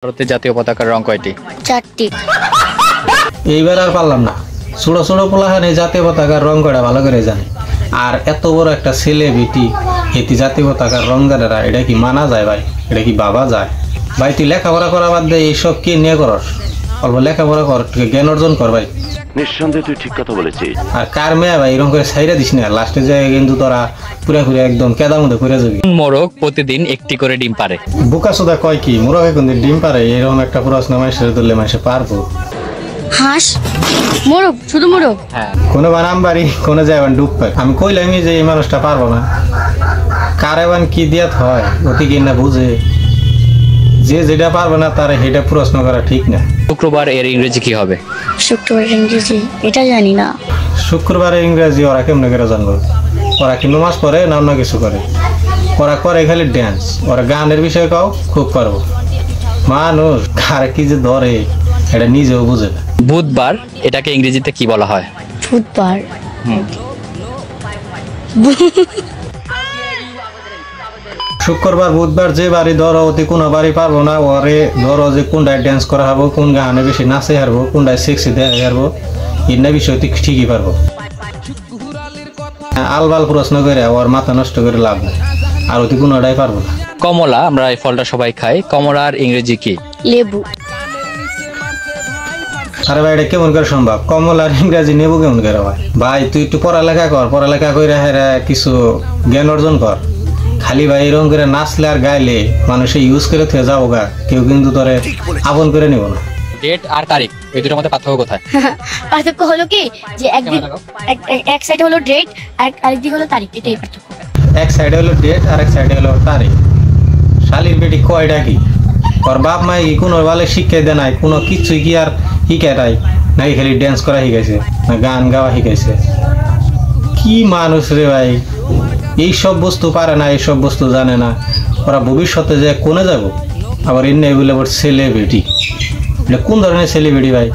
ভারতের জাতীয় পতাকার রং কয়টি? চারটি। এইবার আর পারলাম না। ছোট ছোট পোলাহান এই জাতীয় পতাকার রং করা ভালো করে জানে, আর এত বড় একটা সেলিব্রিটি এটি জাতীয় পতাকার রং জানে না, এটা কি মানা যায় ভাই? এটা কি ভাবা যায় ভাই? তুই লেখাপড়া করা বাদ দিয়ে এইসব কি নিয়ে করস? অল্প লেখাপড়া কর, জ্ঞান অর্জন কর ভাই। নিঃসন্দেহে তুই ঠিক কথা বলেছিস। আর কার মেয়ে ভাই এরকম করে ছাইরা দিস না, লাস্টে যায় কিন্তু তোরা পুরা একদম কেদার মধ্যে করে যাবি। মোরগ প্রতিদিন একটি করে ডিম পারে। বুকা সুদা কয় কি মোরগ এখন ডিম পারে? এরকম একটা প্রশ্ন মাসে ধরলে মাসে পারবো? হাঁস, মোরগ, শুধু মোরগ। হ্যাঁ, কোনো বানাম বাড়ি কোনো যায় ডুব পায়। আমি কইলামই যে এই মানুষটা পারবো না। কারে বান কি দিয়াত হয় অতি কি না বুঝে, যে যেটা পারবে না তার সেটা প্রশ্ন করা ঠিক না। শুক্রবার এর ইংরেজি কি হবে? শুক্রবার ইংরেজি এটা জানি না। শুক্রবারে ইংরেজি ওরা কেমনে করে জানবো? ওরা কি নমাজ পড়ে না অন্য কিছু করে? ওরা করে খালি ড্যান্স। ওরা গানের বিষয়ে কাও খুব পারবো। মানুষ কার কি যে ধরে এটা নিজেও বুঝে না। বুধবার এটাকে ইংরেজিতে কি বলা হয়? বুধবার। শুক্রবার বুধবার যে বাড়ি ধরো অতি কোনো বাড়ি পারবো না, ওরে ধরো যে কোনটায় ড্যান্স করা হবো, কোন গানে বেশি নাচে হারবো, কোনটায় সেক্সি দেয় হারবো, এর বিষয় তুই ঠিকই পারবো। আলবাল প্রশ্ন করে ওর মাথা নষ্ট করে লাভ নেই, আর অতি কোনোটাই পারবো না। কমলা, আমরা এই ফলটা সবাই খাই। কমলার ইংরেজি কি? লেবু। আরে ভাই এটা কেমন করে সম্ভব? কমলার ইংরাজি নেবো কেমন করে ভাই? ভাই তুই একটু পড়ালেখা কর, পড়ালেখা করে হেরা কিছু জ্ঞান অর্জন কর। খালি ভাই এরকম করে নাচলে আর গাইলে মানুষে ইউজ করে থেকে যাবো গা, কেউ কিন্তু তোরে আপন করে নিব না। ডেট আর তারিখ এই দুটোর মধ্যে পার্থক্য কোথায়? পার্থক্য হলো কি যে একদিন এক সাইড হলো ডেট আর আরেকদিক হলো তারিখ, এটাই পার্থক্য। এক সাইডে হলো ডেট আর এক সাইডে হলো তারিখ। শালির বেটি কয়টা কি ওর বাপ মাই কি কোনো ভালো শিক্ষা দেয় নাই? কোনো কিছুই কি আর শিখায় নাই? নাকি খালি ড্যান্স করা শিখাইছে না গান গাওয়া শিখাইছে? কি মানুষ রে ভাই, এইসব বস্তু পারে না, এইসব বস্তু জানে না। ওরা ভবিষ্যতে যে কোনে যাব আবার এনে বলে সেলিব্রিটি। কোন ধরনের সেলিব্রিটি ভাই?